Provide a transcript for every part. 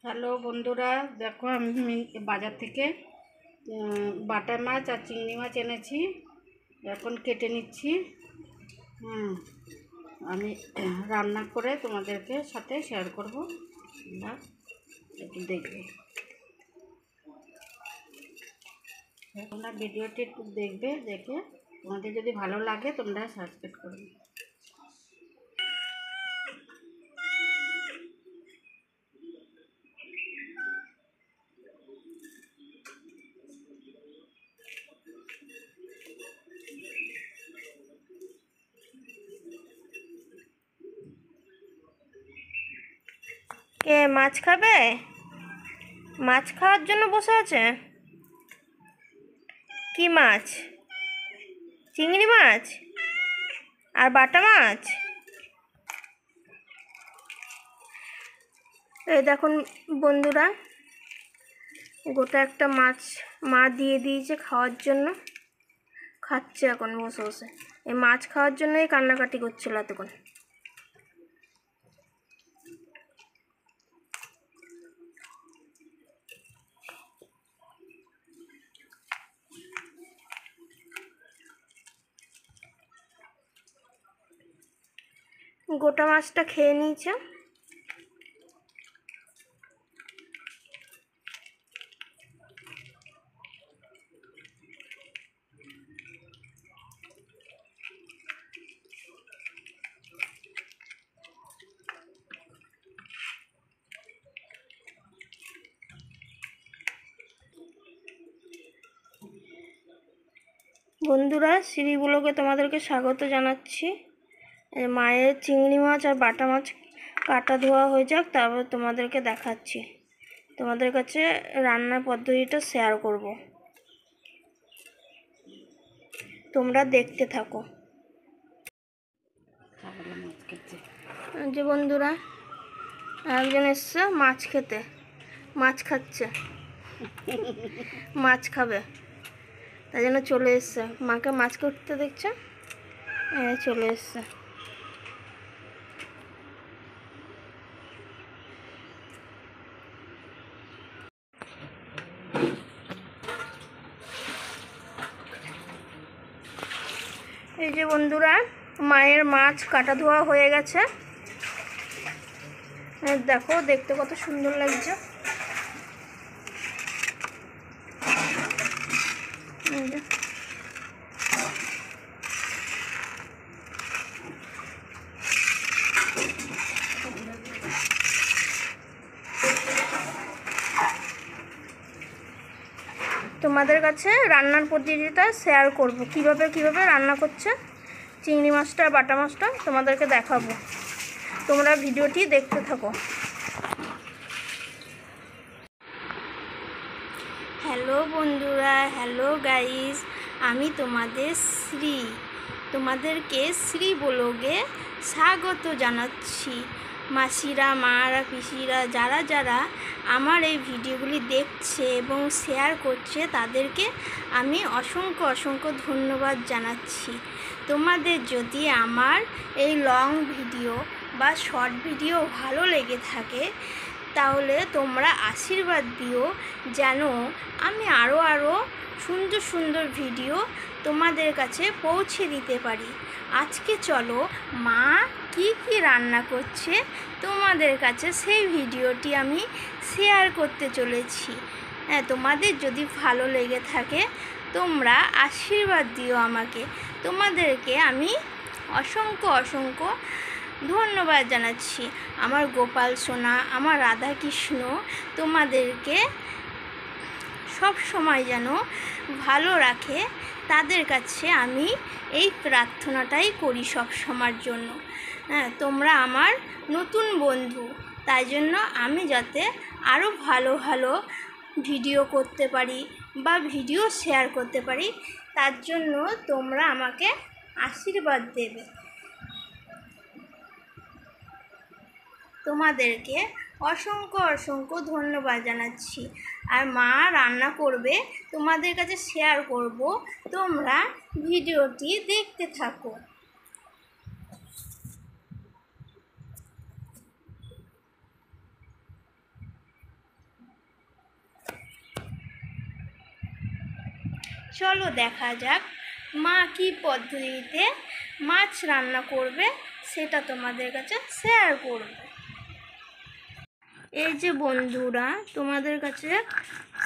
Hello বন্ধুরা, দেখো আমি বাজার থেকে বাটা মাছ আর চিংড়ি মাছ এনেছি। এখন কেটে নিচ্ছি। আমি রান্না করে তোমাদেরকে সাথে শেয়ার করব, তোমরা একটু দেখবে। তোমরা ভিডিওটি একটু দেখবে, দেখে তোমাদের যদি ভালো লাগে তোমরা সাবস্ক্রাইব করবে। কে মাছ খাবে? মাছ খাওয়ার জন্য বসে আছে। কি মাছ? চিংড়ি মাছ আর বাটা মাছ। এই দেখুন বন্ধুরা, গোটা একটা মাছ মা দিয়ে দিয়েছে খাওয়ার জন্য, খাচ্ছে এখন বসে বসে। এই মাছ খাওয়ার জন্যই কান্নাকাটি করছিল এতক্ষণ। গোটা মাছটা খেয়ে নিয়েছে। বন্ধুরা, শ্রীগুলোকে তোমাদেরকে স্বাগত জানাচ্ছি। মায়ের চিংড়ি মাছ আর বাটা মাছ কাটা ধোয়া হয়ে যাক, তারপর তোমাদেরকে দেখাচ্ছি। তোমাদের কাছে রান্নার পদ্ধতিটা শেয়ার করব, তোমরা দেখতে থাকো। যে বন্ধুরা, একজন এসছে মাছ খেতে, মাছ খাচ্ছে, মাছ খাবে, তাই জন্য চলে এসছে। মাকে মাছ করতে দেখছে, চলে এসছে। এই যে বন্ধুরা, মায়ের মাছ কাটা ধোয়া হয়ে গেছে। দেখো, দেখতে কত সুন্দর লাগছে। তোমাদের কাছে রান্নার পদ্ধতিটা শেয়ার করব, কিভাবে রান্না করছে চিংড়ি মাছটা আর বাটা মাছটা তোমাদেরকে দেখাবো। তোমরা ভিডিওটি দেখতে থাকো। হ্যালো বন্ধুরা, হ্যালো গাইস, আমি তোমাদের তোমাদেরকে শ্রী ব্লগে স্বাগত জানাচ্ছি। মাসিরা, মারা, পিসিরা, যারা যারা আমার এই ভিডিওগুলি দেখছে এবং শেয়ার করছে, তাদেরকে আমি অসংখ্য ধন্যবাদ জানাচ্ছি। তোমাদের যদি আমার এই লং ভিডিও বা শর্ট ভিডিও ভালো লেগে থাকে, তাহলে তোমরা আশীর্বাদ দিও যেন আমি আরও সুন্দর ভিডিও তোমাদের কাছে পৌঁছে দিতে পারি। আজকে চলো মা কি রান্না করছে তোমাদের কাছে সেই ভিডিওটি আমি শেয়ার করতে চলেছি। তোমাদের যদি ভালো লেগে থাকে তোমরা আশীর্বাদ দিও আমাকে। তোমাদেরকে আমি অসংখ্য ধন্যবাদ জানাচ্ছি। আমার গোপাল সোনা, আমার রাধাকৃষ্ণ তোমাদেরকে সব সময় যেন ভালো রাখে, তাদের কাছে আমি এই প্রার্থনাটাই করি সব সময়ের জন্য। তোমরা আমার নতুন বন্ধু, তাই জন্য আমি যাতে আরও ভালো ভিডিও করতে পারি বা ভিডিও শেয়ার করতে পারি, তার জন্য তোমরা আমাকে আশীর্বাদ দেবে। তোমাদেরকে অসংখ্য অসংখ্য ধন্যবাদ জানাচ্ছি। আর মা রান্না করবে, তোমাদের কাছে শেয়ার করব, তোমরা ভিডিওটি দেখতে থাকো। চলো দেখা যাক মা কী পদ্ধতিতে মাছ রান্না করবে, সেটা তোমাদের কাছে শেয়ার করবে। এই যে বন্ধুরা, তোমাদের কাছে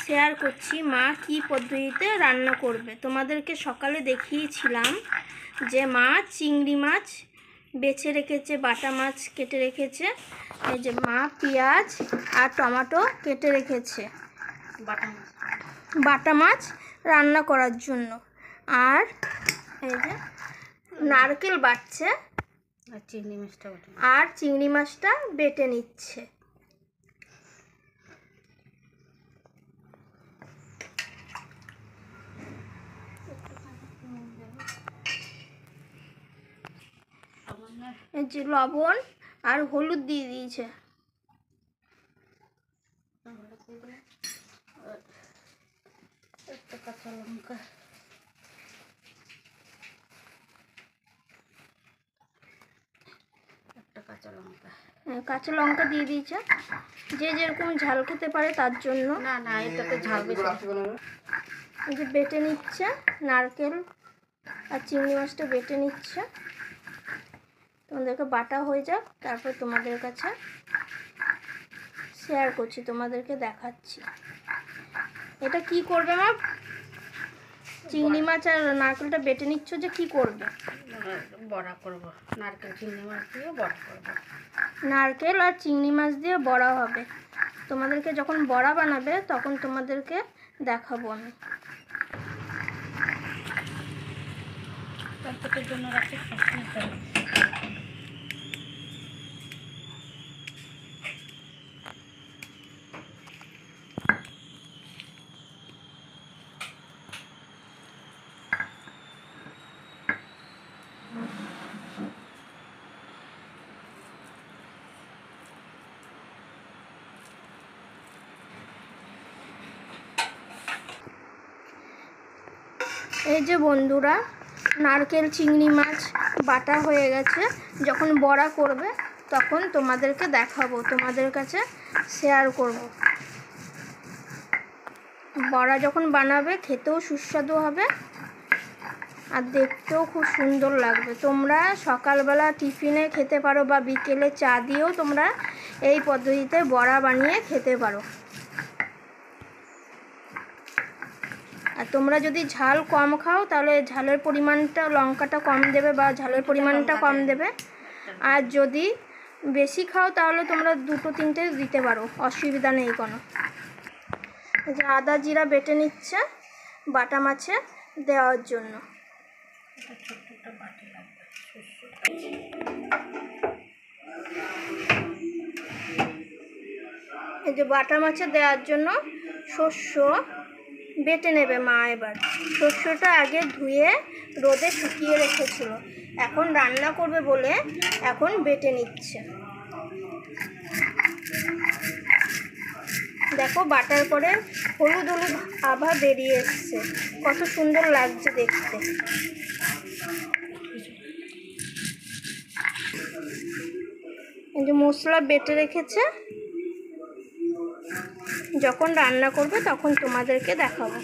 শেয়ার করছি মা কী পদ্ধতিতে রান্না করবে। তোমাদেরকে সকালে দেখিয়েছিলাম যে মা চিংড়ি মাছ বেছে রেখেছে, বাটা মাছ কেটে রেখেছে। এই যে মা পেঁয়াজ আর টমেটো কেটে রেখেছে বাটা মাছ রান্না করার জন্য। আর এই যে নারকেল বাটছে আর চিংড়ি মাছটা বেটে নিচ্ছে। এই যে লবণ আর হলুদ দিয়ে দিয়েছে। কাঁচা লঙ্কা দিয়ে দিয়েছে, যে যেরকম ঝাল খেতে পারে তার জন্য। না এটাতে ঝাল বেশি। এই যে বেটে নিচ্ছে, নারকেল আর চিংড়ি মাছটা বেটে নিচ্ছে। তোমাদেরকে বাটা হয়ে যাক, তারপর তোমাদের কাছে শেয়ার করছি, তোমাদেরকে দেখাচ্ছি। এটা কি করবে মা? চিংড়ি মাছ আর নারকেলটা বেটে নিচ্ছ, যে কি করবে? বড়া করব, নারকেল চিংড়ি মাছ দিয়ে বড়া করব। নারকেল আর চিংড়ি মাছ দিয়ে বড়া হবে। তোমাদেরকে যখন বড়া বানাবে তখন তোমাদেরকে দেখাবো আমি। তার জন্য রাখি। এই যে বন্ধুরা, নারকেল চিংড়ি মাছ বাটা হয়ে গেছে। যখন বড়া করবে তখন তোমাদেরকে দেখাবো, তোমাদের কাছে শেয়ার করব। বড়া যখন বানাবে খেতেও সুস্বাদু হবে আর দেখতেও খুব সুন্দর লাগবে। তোমরা সকালবেলা টিফিনে খেতে পারো বা বিকেলে চা দিয়েও তোমরা এই পদ্ধতিতে বড়া বানিয়ে খেতে পারো। আর তোমরা যদি ঝাল কম খাও তাহলে ঝালের পরিমাণটা, লঙ্কাটা কম দেবে বা ঝালের পরিমাণটা কম দেবে। আর যদি বেশি খাও তাহলে তোমরা 2-3টে দিতে পারো, অসুবিধা নেই কোনো। এই যে আদা জিরা বেটে নিচ্ছে বাটা মাছে দেওয়ার জন্য। এই যে বাটা মাছে দেওয়ার জন্য শস্য বেটে নেবে মা। এবার শস্যটা আগে ধুয়ে রোদে শুকিয়ে রেখেছিল, এখন রান্না করবে বলে এখন বেটে নিচ্ছে। দেখো বাটার পরে হলুদ হলুদ আভা বেরিয়ে এসছে, কত সুন্দর লাগছে দেখতে। এই যে মশলা বেটে রেখেছে, যখন রান্না করবে তখন তোমাদেরকে দেখাবো।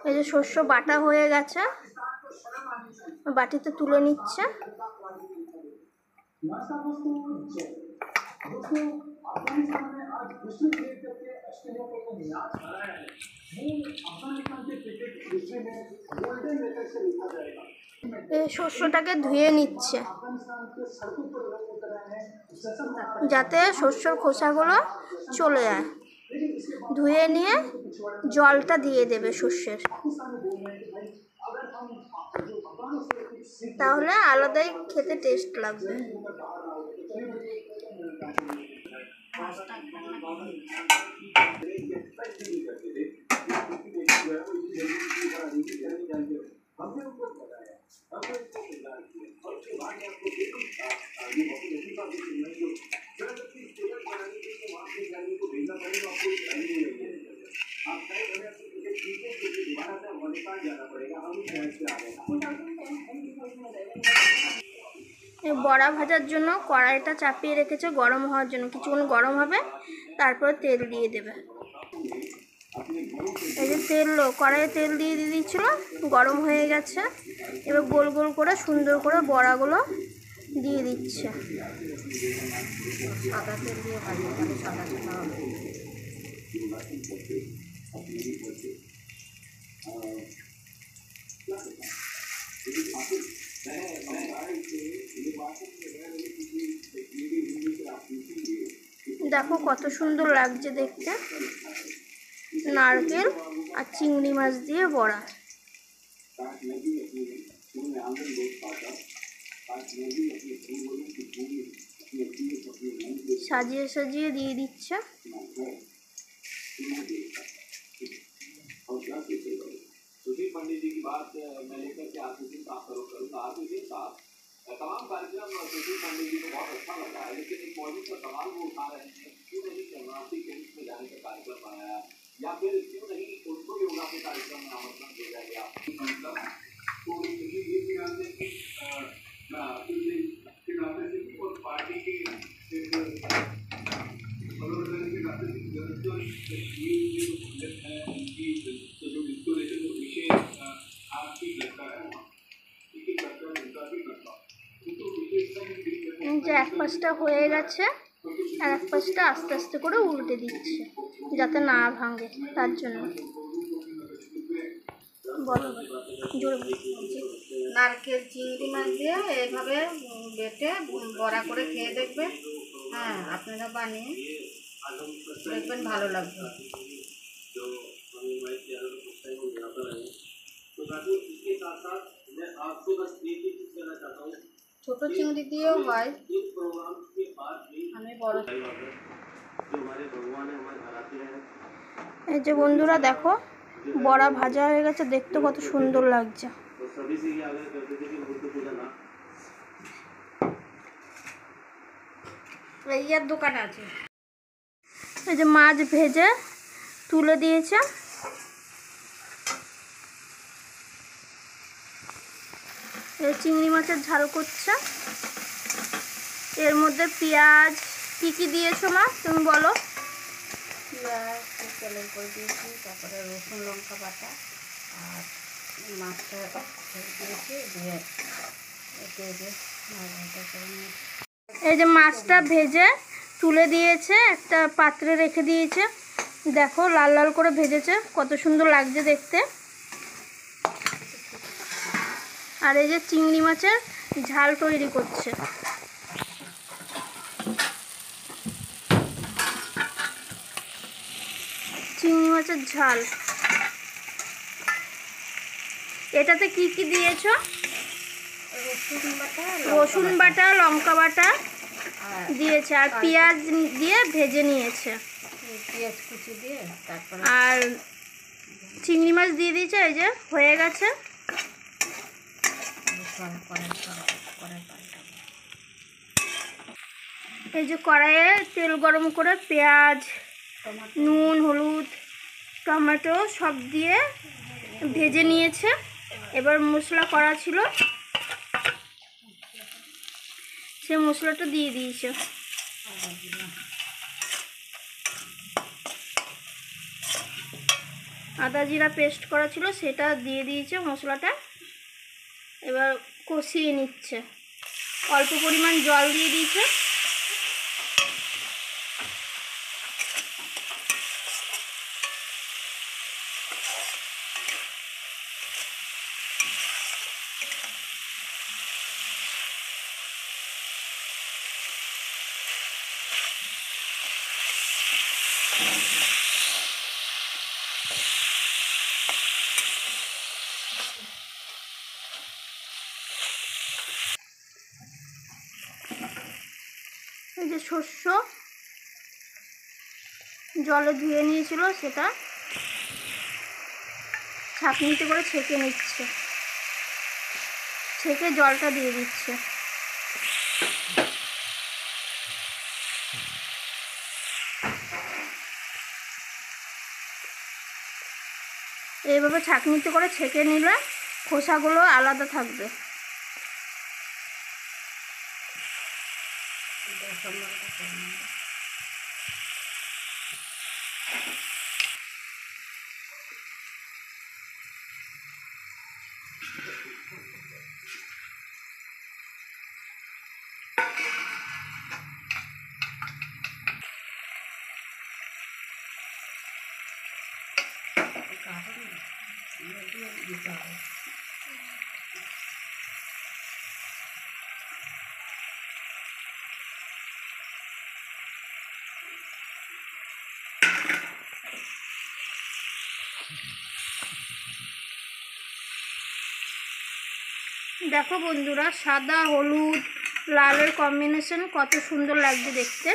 এই যে শস্য বাটা হয়ে গেছে, বাটিতে তুলে নিচ্ছে। এই শস্যটাকে ধুয়ে নিচ্ছে যাতে শস্যর খোসাগুলো চলে যায়। ধুয়ে নিয়ে জলটা দিয়ে দেবে শস্যের, তাহলে আলাদাই খেতে টেস্ট লাগবে। এই বড়া ভাজার জন্য কড়াইটা চাপিয়ে রেখেছে গরম হওয়ার জন্য, কিছুক্ষণ গরম হবে তারপর তেল দিয়ে দেবে। এই যে কড়াইয়ে তেল দিয়ে দিয়েছিল, গরম হয়ে গেছে। এবার গোল গোল করে সুন্দর করে বড়াগুলো দিয়ে দিচ্ছে। সাদা তেল দিয়ে ভাজি তাহলে সাদা সাদা হবে। দেখো কত সুন্দর লাগছে দেখতে, নারকেল আর চিংড়ি মাছ দিয়ে বড়া। সাজিয়ে সাজিয়ে দিয়ে দিচ্ছে। तमाम कार्यक्रम सुशील पंडित जी को बहुत अच्छा लगा है, लेकिन एक मौजूद का सवाल वो उठा रहे हैं, क्यों नहीं शरणार्थी कैंप में जाने का कार्यक्रम बनाया, या फिर क्यों नहीं उनको योगा के कार्यक्रम में आमंत्रण दिया गया। तो ये जानते हैं कि और पार्टी के जो इंस्टॉलेशन विषय आपकी लगता है যে এক পাশটা হয়ে গেছে আর এক পাশটা আস্তে আস্তে করে উল্টে দিচ্ছে যাতে না ভাঙে, তার জন্য। বলো জোরে। নারকেল চিংড়ি মাছ দিয়ে এইভাবে বেটে বড়া করে খেয়ে দেখবেন। হ্যাঁ, আপনারা বানিয়ে দেখবেন, ভালো লাগবে। ছোট চিংড়ি দিয়েও হয়, আমি বড়। এই যে বন্ধুরা দেখো বড়া ভাজা হয়ে গেছে, দেখতে কত সুন্দর লাগছে। ইয়ার দোকান আছে। এই যে মাছ ভেজে তুলে দিয়েছে, চিংড়ি মাছের ঝাল করছে। এর মধ্যে পেঁয়াজ কি কি দিয়েছো মা, তুমি বলো। পেঁয়াজ তেলের করে দিয়েছি, তারপরে রসুন লঙ্কা বাটা আর মাছটা দিয়েছি, দিয়ে এই যে মাছটা ভেজে তুলে দিয়েছে, একটা পাত্রে রেখে দিয়েছে। দেখো লাল লাল করে ভেজেছে, কত সুন্দর লাগছে দেখতে। আর এই যে চিংড়ি মাছের ঝাল তৈরি করছে। চিংড়ি মাছের ঝাল, এটাতে কি কি দিয়েছো? রসুন বাটা লঙ্কা বাটা দিয়েছে, আর পেঁয়াজ দিয়ে ভেজে নিয়েছে, পেঁয়াজ কুচি দিয়ে তারপর আর চিংড়ি মাছ দিয়ে দিয়েছে। এই যে হয়ে গেছে। এই যে কড়াইয়ে তেল গরম করে পেঁয়াজ, নুন, হলুদ, টমেটো সব দিয়ে ভেজে নিয়েছে। এবার মশলা করা ছিল, সে মশলাটা দিয়ে দিয়েছে। আদা জিরা পেস্ট করা ছিল সেটা দিয়ে দিয়েছে মশলাটা। এবার কষিয়ে নিচ্ছে, অল্প পরিমাণ জল দিয়ে দিয়েছে। এই যে শস্য জলে ধুয়ে নিয়েছিল সেটা ছাঁকনিতে করে ছেঁকে নিচ্ছে, ছেঁকে জলটা দিয়ে দিচ্ছে। এইভাবে ছাঁকনিতে করে ছেঁকে নিলে খোসাগুলো আলাদা থাকবে। দেখো বন্ধুরা, সাদা হলুদ লালের কম্বিনেশন কত সুন্দর লাগছে দেখতে।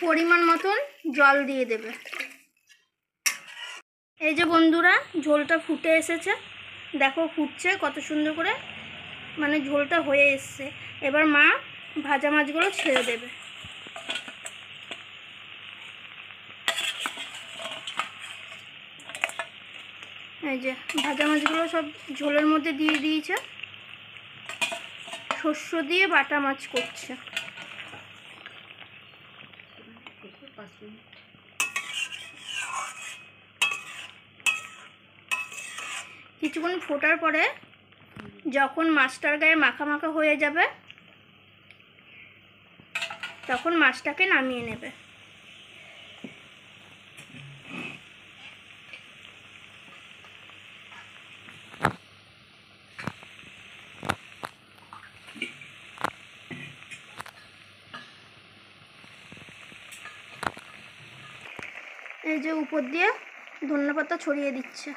পরিমাণ মতন জল দিয়ে দেবে। এই যে বন্ধুরা, ঝোলটা ফুটে এসেছে, দেখো ফুটছে কত সুন্দর করে, মানে ঝোলটা হয়ে এসছে। এবার মা ভাজা মাছগুলো ছেড়ে দেবে। এই যে ভাজা মাছগুলো সব ঝোলের মধ্যে দিয়ে দিয়েছে, শস্য দিয়ে বাটা মাছ করছে। কিছুক্ষণ ফোটার পরে যখন মাছটার গায়ে মাখা মাখা হয়ে যাবে তখন মাছটাকে নামিয়ে নেবে। এই যে উপর দিয়ে ধনেপাতা ছড়িয়ে দিচ্ছে।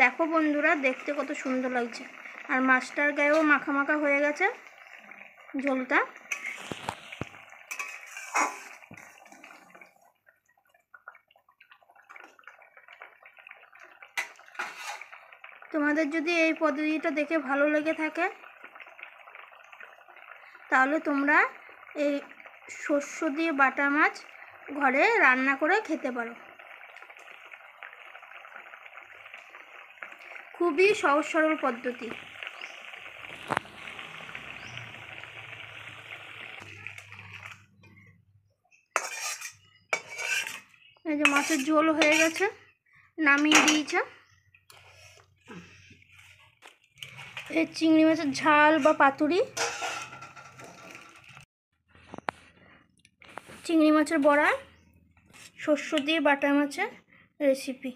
দেখো বন্ধুরা, দেখতে কত সুন্দর লাগছে, আর মাছটার গায়েও মাখা মাখা হয়ে গেছে ঝোলটা। তোমাদের যদি এই পদ্ধতিটা দেখে ভালো লেগে থাকে তাহলে তোমরা এই শস্য দিয়ে বাটা মাছ ঘরে রান্না করে খেতে পারো। খুবই সহজ সরল পদ্ধতি। এই যে মাছের ঝোল হয়ে গেছে, নামিয়ে দিয়েছে। এই চিংড়ি মাছের ঝাল বা পাতুরি, চিংড়ি মাছের বড়া, শস্য দিয়ে বাটা মাছের রেসিপি।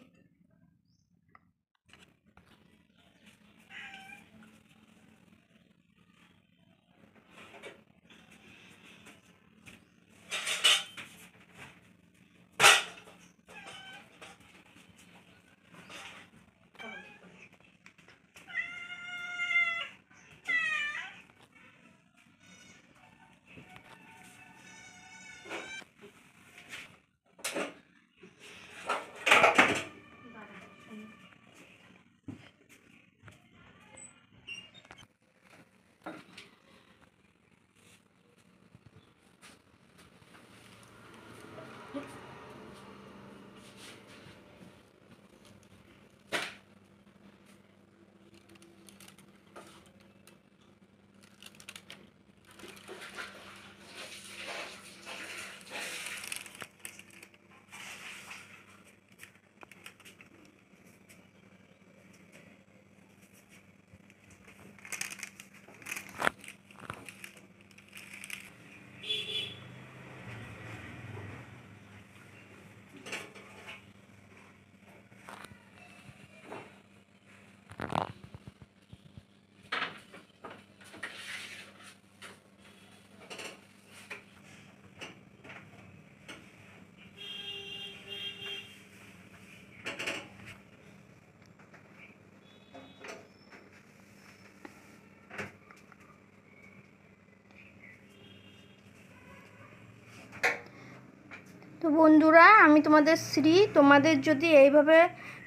তো বন্ধুরা, আমি তোমাদের শ্রী। তোমাদের যদি এইভাবে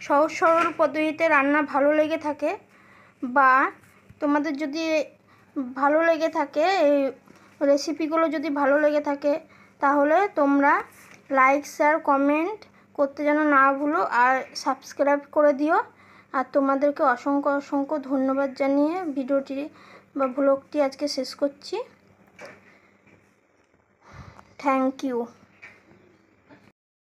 সহজ সরল পদ্ধতিতে রান্না ভালো লেগে থাকে বা তোমাদের যদি ভালো লেগে থাকে, এই রেসিপিগুলো যদি ভালো লেগে থাকে, তাহলে তোমরা লাইক শেয়ার কমেন্ট করতে যেন না ভুলো, আর সাবস্ক্রাইব করে দিও। আর তোমাদেরকে অসংখ্য অসংখ্য ধন্যবাদ জানিয়ে ভিডিওটি বা ব্লগটি আজকে শেষ করছি। Thank you.